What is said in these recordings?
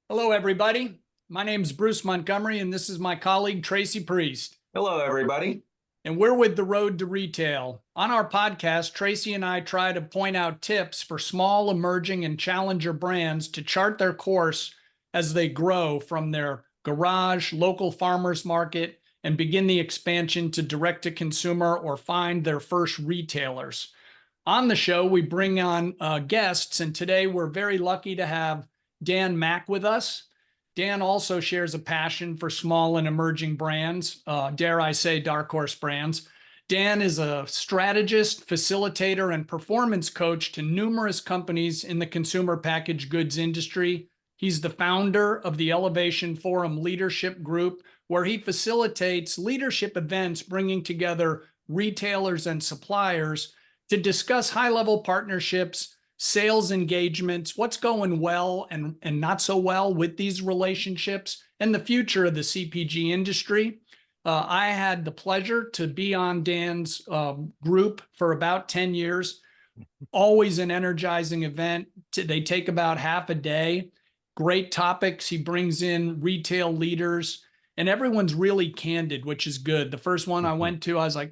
Hello, everybody. My name is Bruce Montgomery, and this is my colleague, Tracy Priest. Hello, everybody. And we're with The Road to Retail. On our podcast, Tracy and I try to point out tips for small, emerging, and challenger brands to chart their course as they grow from their garage, local farmers market, and begin the expansion to direct to consumer or find their first retailers. On the show, we bring on guests, and today we're very lucky to have Dan Mack with us. Dan also shares a passion for small and emerging brands, dare I say dark horse brands. Dan is a strategist, facilitator, and performance coach to numerous companies in the consumer packaged goods industry. He's the founder of the Elevation Forum Leadership Group, where he facilitates leadership events bringing together retailers and suppliers to discuss high-level partnerships, sales engagements, what's going well and not so well with these relationships, and the future of the CPG industry. I had the pleasure to be on Dan's group for about 10 years. Always an energizing event. They take about half a day. Great topics. He brings in retail leaders, and everyone's really candid, which is good. The first one I went to, I was like,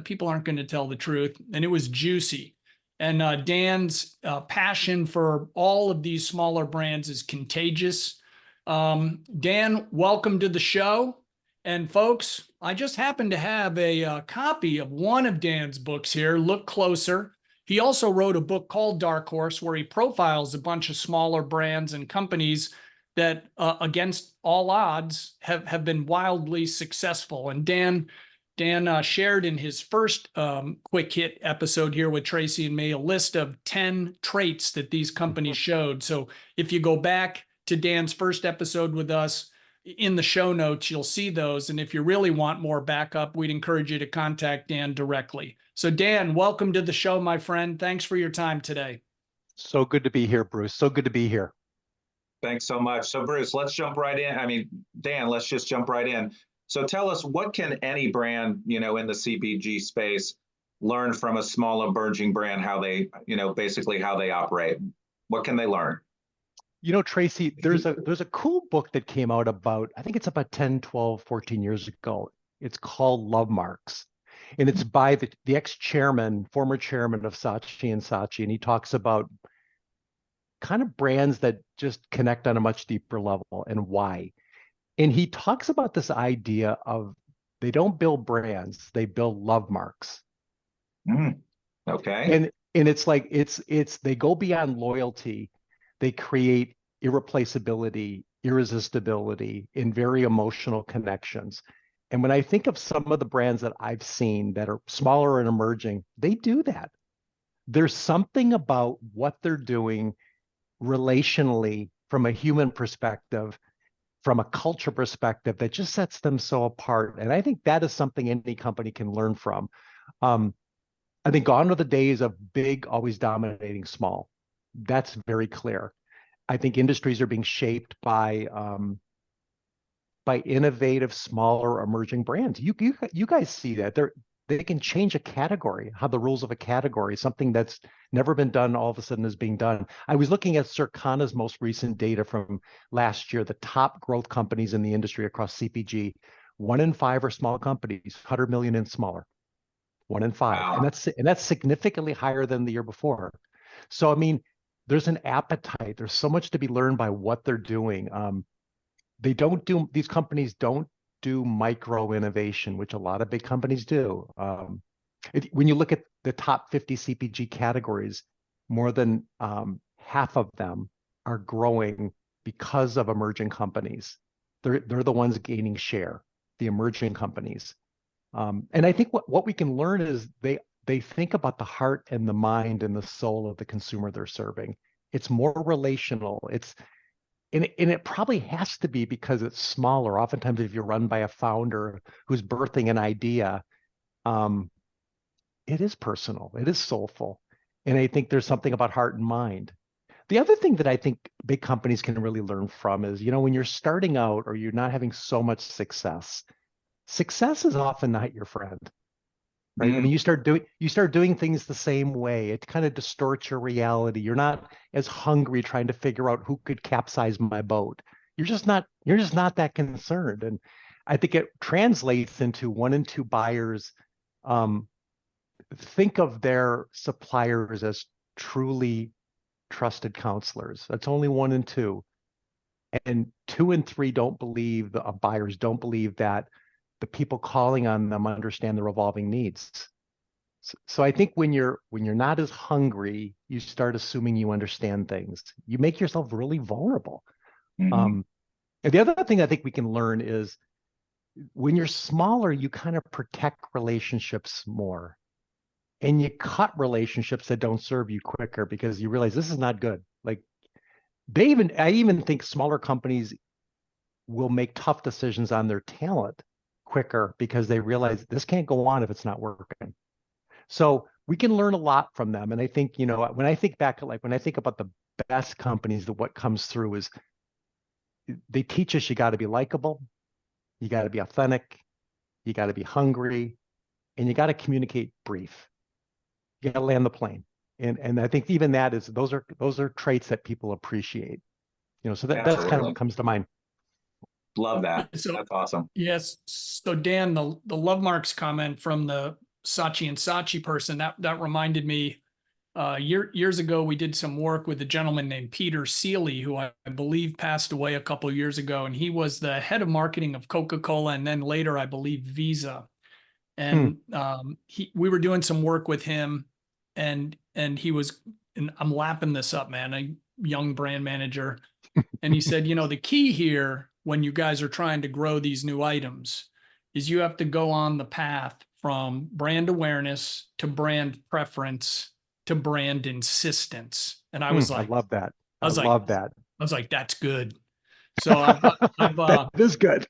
people aren't going to tell the truth. And it was juicy. And Dan's passion for all of these smaller brands is contagious. Dan, welcome to the show. And folks, I just happen to have a copy of one of Dan's books here. Look closer. He also wrote a book called Dark Horse, where he profiles a bunch of smaller brands and companies that against all odds have been wildly successful. And Dan shared in his first quick hit episode here with Tracy and me a list of 10 traits that these companies showed. So if you go back to Dan's first episode with us, in the show notes, you'll see those. And if you really want more backup, we'd encourage you to contact Dan directly. So Dan, welcome to the show, my friend. Thanks for your time today. So good to be here, Bruce. So good to be here. Thanks so much. So, Bruce, let's jump right in. Dan, let's just jump right in. So tell us, what can any brand, in the CPG space learn from a small emerging brand, how they, basically how they operate? What can they learn? Tracy, there's a cool book that came out I think it's about 10, 12, 14 years ago. It's called Love Marks. And it's by the ex-chairman, former chairman of Saatchi & Saatchi. And he talks about kind of brands that just connect on a much deeper level and why. And he talks about this idea of they don't build brands, they build love marks. Okay. And it's like they go beyond loyalty. They create irreplaceability, irresistibility in very emotional connections. And when I think of some of the brands that I've seen that are smaller and emerging, they do that. There's something about what they're doing relationally from a human perspective, from a culture perspective, that just sets them so apart. And I think that is something any company can learn from. I think gone are the days of big always dominating small. That's very clear. I think industries are being shaped by innovative, smaller, emerging brands. You guys see that they can change a category, how the rules of a category, something that's never been done, all of a sudden is being done. I was looking at Circana's most recent data from last year, the top growth companies in the industry across CPG. 1 in 5 are small companies, 100 million and smaller. 1 in 5, wow. and that's significantly higher than the year before. So there's an appetite. There's so much to be learned by what they're doing. These companies don't do micro innovation, which a lot of big companies do. When you look at the top 50 CPG categories, more than half of them are growing because of emerging companies. They're the ones gaining share, the emerging companies. And I think what we can learn is they think about the heart and the mind and the soul of the consumer they're serving. It's more relational. And it probably has to be because it's smaller. Oftentimes, if you're run by a founder who's birthing an idea, it is personal, it is soulful. And I think there's something about heart and mind. The other thing that I think big companies can really learn from is, when you're starting out or you're not having so much success is often not your friend. Right? You start doing things the same way. It kind of distorts your reality. You're not as hungry trying to figure out who could capsize my boat. You're just not that concerned. And I think it translates into 1 and 2 buyers think of their suppliers as truly trusted counselors. That's only 1 and 2. And 2 and 3 don't believe, the buyers don't believe that the people calling on them understand their evolving needs. So I think when you're not as hungry, you start assuming you understand things. You make yourself really vulnerable. Mm-hmm. And the other thing I think we can learn is when you're smaller, you kind of protect relationships more, and you cut relationships that don't serve you quicker because you realize this is not good. Like I even think smaller companies will make tough decisions on their talent quicker because they realize this can't go on if it's not working. So we can learn a lot from them. And I think, when I think back, like when I think about the best companies, what comes through is they teach us you got to be likable, you got to be authentic, you got to be hungry, and you got to communicate brief. You got to land the plane. And I think even that is those are traits that people appreciate. So that's kind of what comes to mind. Love that. So that's awesome. yes. So Dan, the love marks comment from the Saatchi and Saatchi person that reminded me. Years ago, we did some work with a gentleman named Peter Seeley, who I believe passed away a couple of years ago, and he was the head of marketing of Coca-Cola, and then later, I believe, Visa. And we were doing some work with him, and he was, and I'm lapping this up, man, a young brand manager, and he said, the key here when you guys are trying to grow these new items is you have to go on the path from brand awareness to brand preference to brand insistence. And I was like, I love that. I love that. I was like, that's good. So that is good.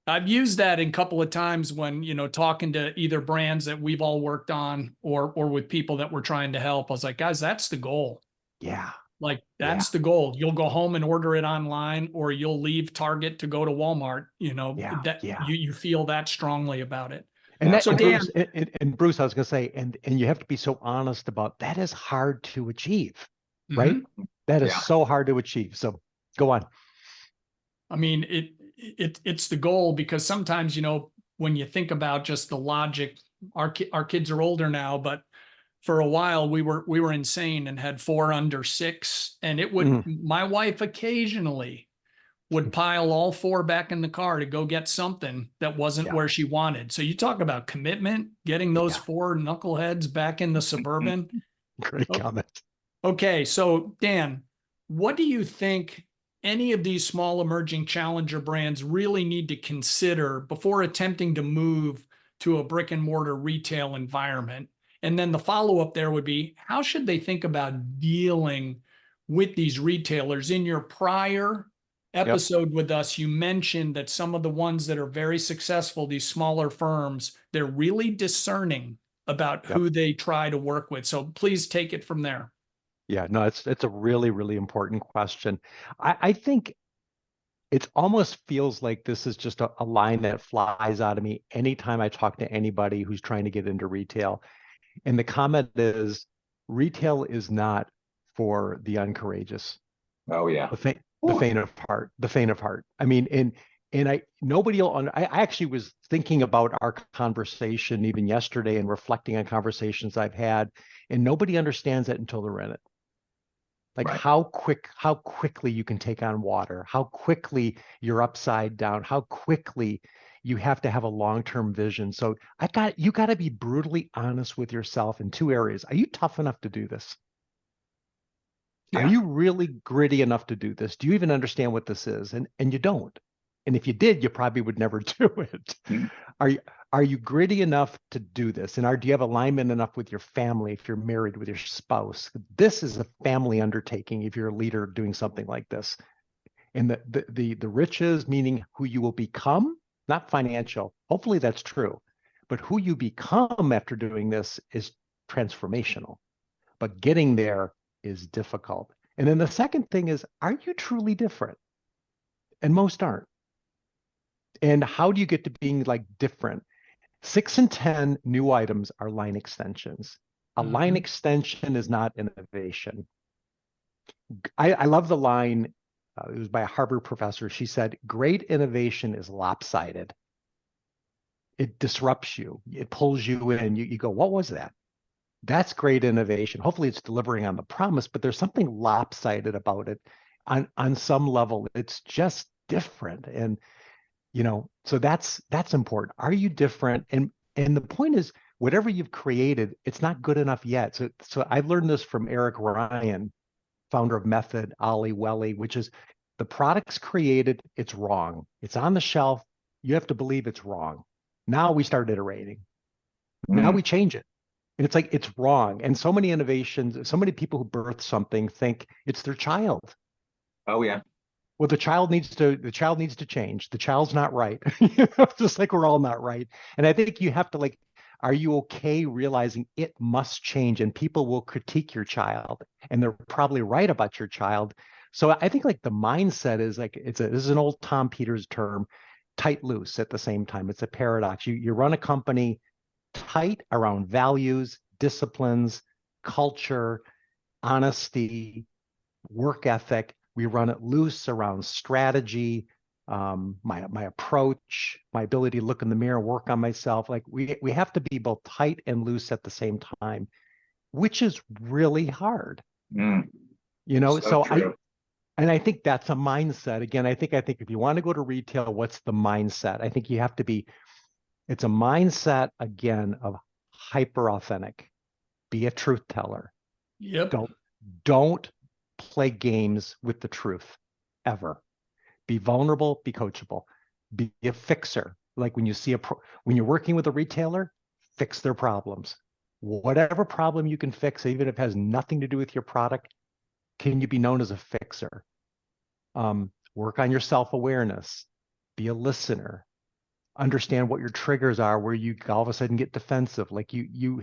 I've used that in a couple of times when, talking to either brands that we've all worked on or with people that we're trying to help. I was like, guys, that's the goal. Yeah. Like that's the goal. You'll go home and order it online, or you'll leave Target to go to Walmart, you feel that strongly about it. And that, so and Dan, Bruce, and Bruce, I was going to say, and you have to be so honest about that is hard to achieve, right? That is so hard to achieve. So go on. I mean, it's the goal because sometimes, when you think about just the logic, our kids are older now, but for a while we were insane and had 4 under 6, and it would, my wife occasionally would pile all 4 back in the car to go get something that wasn't where she wanted. So you talk about commitment, getting those 4 knuckleheads back in the Suburban. Great comment. Okay. So Dan, what do you think any of these small emerging challenger brands really need to consider before attempting to move to a brick and mortar retail environment? And then the follow-up there would be, how should they think about dealing with these retailers? In your prior episode with us, you mentioned that some of the ones that are very successful, these smaller firms, they're really discerning about who they try to work with. So please take it from there. Yeah, no, it's a really, really important question. I think it almost feels like this is just a line that flies out of me anytime I talk to anybody who's trying to get into retail. And the comment is, retail is not for the uncourageous. Oh yeah. The faint of heart, the faint of heart. I mean, I actually was thinking about our conversation even yesterday and reflecting on conversations I've had, and nobody understands it until they're in it. Like how quickly you can take on water, how quickly you're upside down, how quickly you have to have a long-term vision. So you got to be brutally honest with yourself in 2 areas. Are you tough enough to do this? Yeah. Are you really gritty enough to do this? Do you even understand what this is? And you don't. And if you did, you probably would never do it. Are you gritty enough to do this? And do you have alignment enough with your family if you're married, with your spouse? This is a family undertaking if you're a leader doing something like this. And the riches, meaning who you will become, not financial. Hopefully that's true. But who you become after doing this is transformational. But getting there is difficult. And then the second thing is, are you truly different? And most aren't. And how do you get to being like different? 6 and 10 new items are line extensions. A line extension is not innovation. I love the line. It was by a Harvard professor. She said, "Great innovation is lopsided. It disrupts you. It pulls you in. You go, what was that? That's great innovation. Hopefully, it's delivering on the promise, but there's something lopsided about it. On some level, it's just different, and so that's important. Are you different? And the point is, whatever you've created, it's not good enough yet. So I learned this from Eric Ryan, founder of Method, Ollie Welly, which is the product's created, it's wrong. It's on the shelf. You have to believe it's wrong. Now we start iterating. Now we change it. And it's like it's wrong. And so many innovations, so many people who birth something think it's their child. Oh yeah. Well, the child needs to change. The child's not right. Just like we're all not right. And I think you have to like, are you okay realizing it must change? And people will critique your child, and they're probably right about your child. So I think like the mindset is like this is an old Tom Peters term, tight loose at the same time. It's a paradox. You run a company tight around values, disciplines, culture, honesty, work ethic. We run it loose around strategy, my approach, my ability to look in the mirror, work on myself. Like we have to be both tight and loose at the same time, which is really hard. So true. I think that's a mindset. Again, I think if you want to go to retail, what's the mindset? I think you have to be, it's a mindset again of hyper authentic. Be a truth teller. Yep. Don't play games with the truth ever. Be vulnerable, be coachable, be a fixer. Like when when you're working with a retailer, fix their problems. Whatever problem you can fix, even if it has nothing to do with your product, can you be known as a fixer? Work on your self-awareness. Be a listener. Understand what your triggers are, where you all of a sudden get defensive. Like you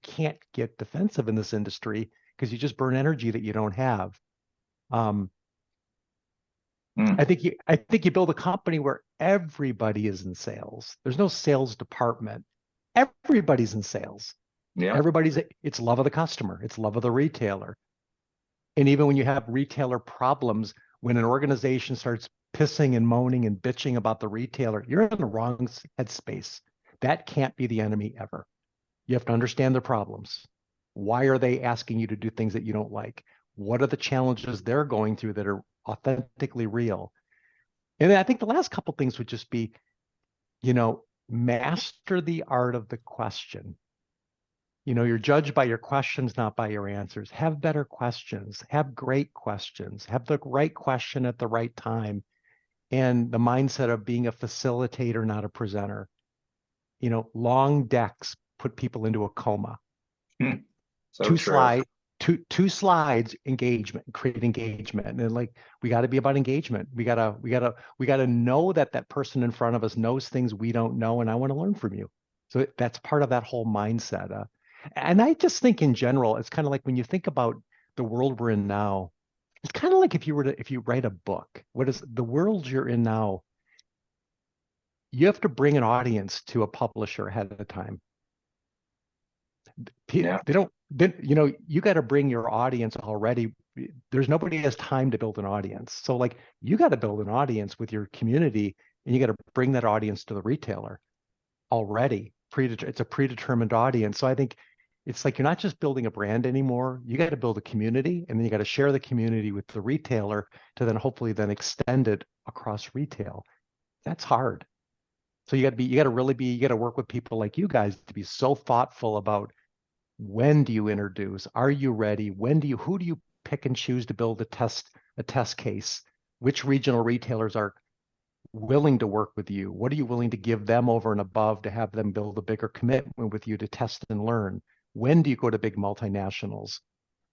can't get defensive in this industry because you just burn energy that you don't have. I think you build a company where everybody is in sales. There's no sales department. Everybody's in sales. Yeah. It's love of the customer. It's love of the retailer. And even when you have retailer problems, when an organization starts pissing and moaning and bitching about the retailer, you're in the wrong headspace. That can't be the enemy ever. You have to understand their problems. Why are they asking you to do things that you don't like? What are the challenges they're going through that are authentically real? And then I think the last couple things would just be, master the art of the question. You're judged by your questions, not by your answers. Have better questions. Have great questions. Have the right question at the right time. And the mindset of being a facilitator, not a presenter. Long decks put people into a coma. So two true. slide, two slides, engagement, create engagement. And like we got to be about engagement. We gotta know that person in front of us knows things we don't know, and I want to learn from you. So that's part of that whole mindset. And I just think in general, it's kind of like when you think about the world we're in now, it's kind of like if you write a book, what is the world you're in now? You have to bring an audience to a publisher ahead of time. Yeah. You got to bring your audience already. There's nobody has time to build an audience. So like you got to build an audience with your community, and you got to bring that audience to the retailer already. It's a predetermined audience. So I think it's like you're not just building a brand anymore. You got to build a community, and then you got to share the community with the retailer to then hopefully then extend it across retail. That's hard. So you got to work with people like you guys to be so thoughtful about when do you introduce? Are you ready? Who do you pick and choose to build a test case? Which regional retailers are willing to work with you? What are you willing to give them over and above to have them build a bigger commitment with you to test and learn? When do you go to big multinationals?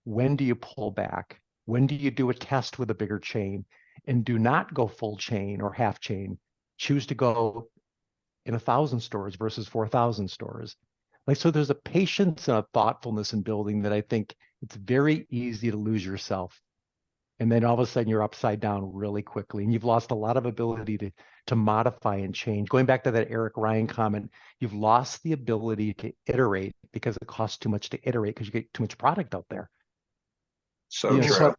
When do you pull back? When do you do a test with a bigger chain? And do not go full chain or half chain. Choose to go in 1,000 stores versus 4,000 stores. Like, so there's a patience and a thoughtfulness in building that I think it's very easy to lose yourself. And then all of a sudden you're upside down really quickly, and you've lost a lot of ability to modify and change. Going back to that Eric Ryan comment, you've lost the ability to iterate because it costs too much to iterate because you get too much product out there. So You know, true. so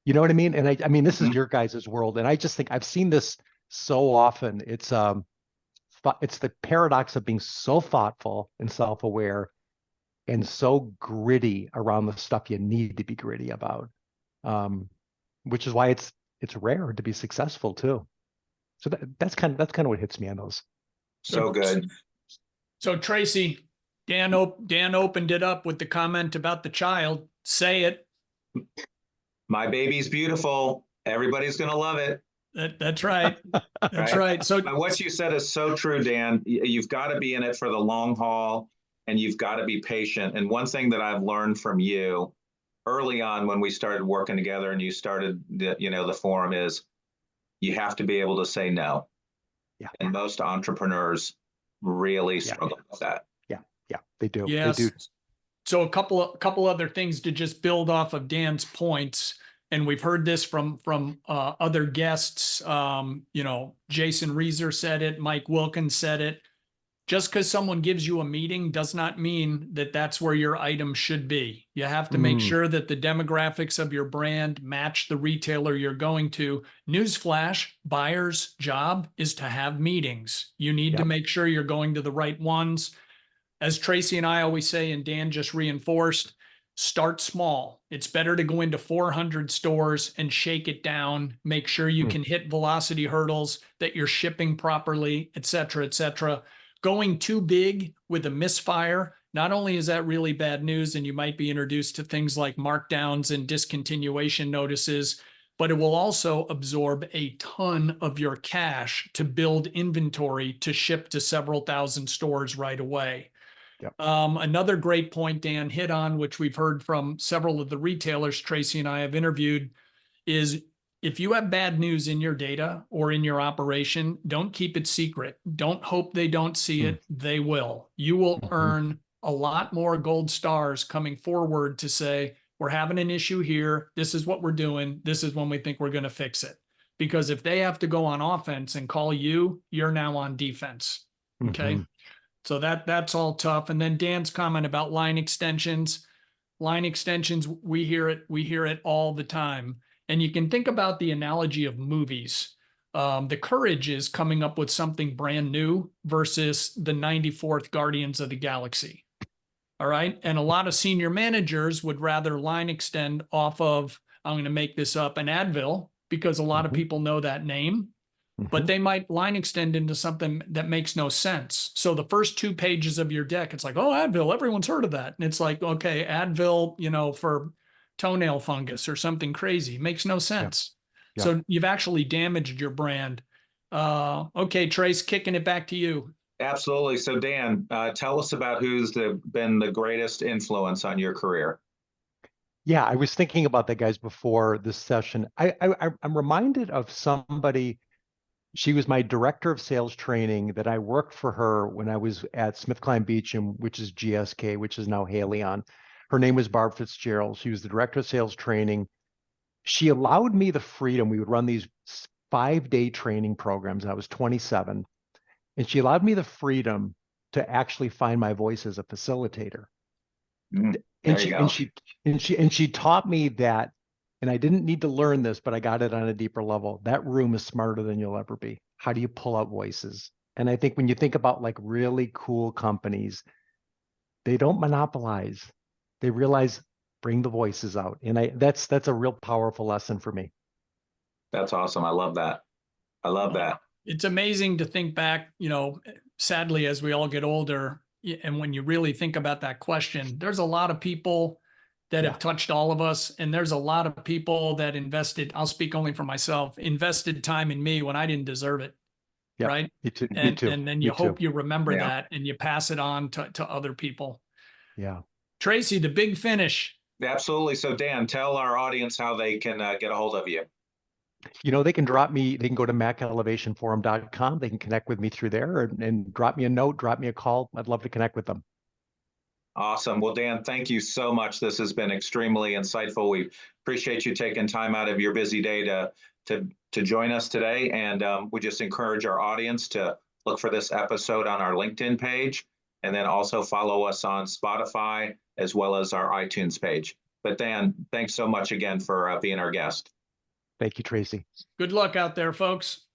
you know what I mean? And I mean, this is Mhm. your guys' world, and I just think I've seen this so often. It's the paradox of being so thoughtful and self-aware and so gritty around the stuff you need to be gritty about, um, which is why it's rare to be successful too. So that's kind of what hits me on those. So So, good. so Tracy, Dan opened it up with the comment about the child. Say it. My baby's beautiful. Everybody's going to love it. That's right. That's Right. right. So, But what you said is so true, Dan. You've got to be in it for the long haul and you've got to be patient. And one thing that I've learned from you early on when we started working together and you started the forum is you have to be able to say no. Yeah, And most entrepreneurs really yeah, struggle with that. yeah, yeah. They do. They do. yes. So a couple other things to just build off of Dan's points, and we've heard this from other guests. Jason Reeser said it, Mike Wilkins said it. Just because someone gives you a meeting does not mean that that's where your item should be. You have to make Mm, sure that the demographics of your brand match the retailer you're going to. Newsflash, buyer's job is to have meetings. You need to yep. make sure you're going to the right ones. As Tracy and I always say, and Dan just reinforced, start small. It's better to go into 400 stores and shake it down, make sure you Mm, can hit velocity hurdles, that you're shipping properly, et cetera, et cetera. Going too big with a misfire, not only is that really bad news, and you might be introduced to things like markdowns and discontinuation notices, but it will also absorb a ton of your cash to build inventory to ship to several thousand stores right away. yep. Another great point Dan hit on, which we've heard from several of the retailers Tracy and I have interviewed, is if you have bad news in your data or in your operation, don't keep it secret. Don't hope they don't see Mm, it. They will. You will mhm, earn a lot more gold stars coming forward to say, we're having an issue here. This is what we're doing. This is when we think we're going to fix it. Because if they have to go on offense and call you, you're now on defense. Okay. mhm. So that's all tough. And then Dan's comment about line extensions. Line extensions, we hear it all the time. And you can think about the analogy of movies. The courage is coming up with something brand new versus the 94th Guardians of the Galaxy. All right. And a lot of senior managers would rather line extend off of, I'm going to make this up, an Advil, because a lot of Mhm, people know that name, but mhm. they might line extend into something that makes no sense. So the first 2 pages of your deck, it's like, oh, Advil, everyone's heard of that. And it's like, okay, Advil, for toenail fungus or something crazy. Makes no Yeah, sense. yeah. So you've actually damaged your brand. Okay, Trace, kicking it back to you. Absolutely. So Dan, tell us about who's been the greatest influence on your career. Yeah, I was thinking about that, guys, before this session. I'm reminded of somebody. She was my director of sales training that I worked for her when I was at SmithKline Beecham, which is GSK, which is now Haleon. Her name was Barb Fitzgerald. She was the director of sales training. She allowed me the freedom. We would run these 5-day training programs. I was 27, and she allowed me the freedom to actually find my voice as a facilitator. And There you she and go. she and she taught me that, and I didn't need to learn this, but I got it on a deeper level. That room is smarter than you'll ever be. How do you pull out voices? And I think when you think about like really cool companies, they don't monopolize. They realize bring the voices out. And that's a real powerful lesson for me. That's awesome. I love that. I love that. It's amazing to think back, sadly, as we all get older, and when you really think about that question, there's a lot of people that Yeah. have touched all of us. And there's a lot of people that invested, I'll speak only for myself, invested time in me when I didn't deserve it. Yeah. Right. Me too. Me And too. then Me you too. hope you remember Yeah. that and you pass it on to other people. Yeah. Tracy, the big finish. Absolutely. So Dan, tell our audience how they can get a hold of you. They can they can go to mackelevationforum.com. They can connect with me through there and drop me a note, drop me a call. I'd love to connect with them. Awesome. Well, Dan, thank you so much. This has been extremely insightful. We appreciate you taking time out of your busy day to join us today. And we just encourage our audience to look for this episode on our LinkedIn page and then also follow us on Spotify as well as our iTunes page. But Dan, thanks so much again for being our guest. Thank you, Tracy. Good luck out there, folks.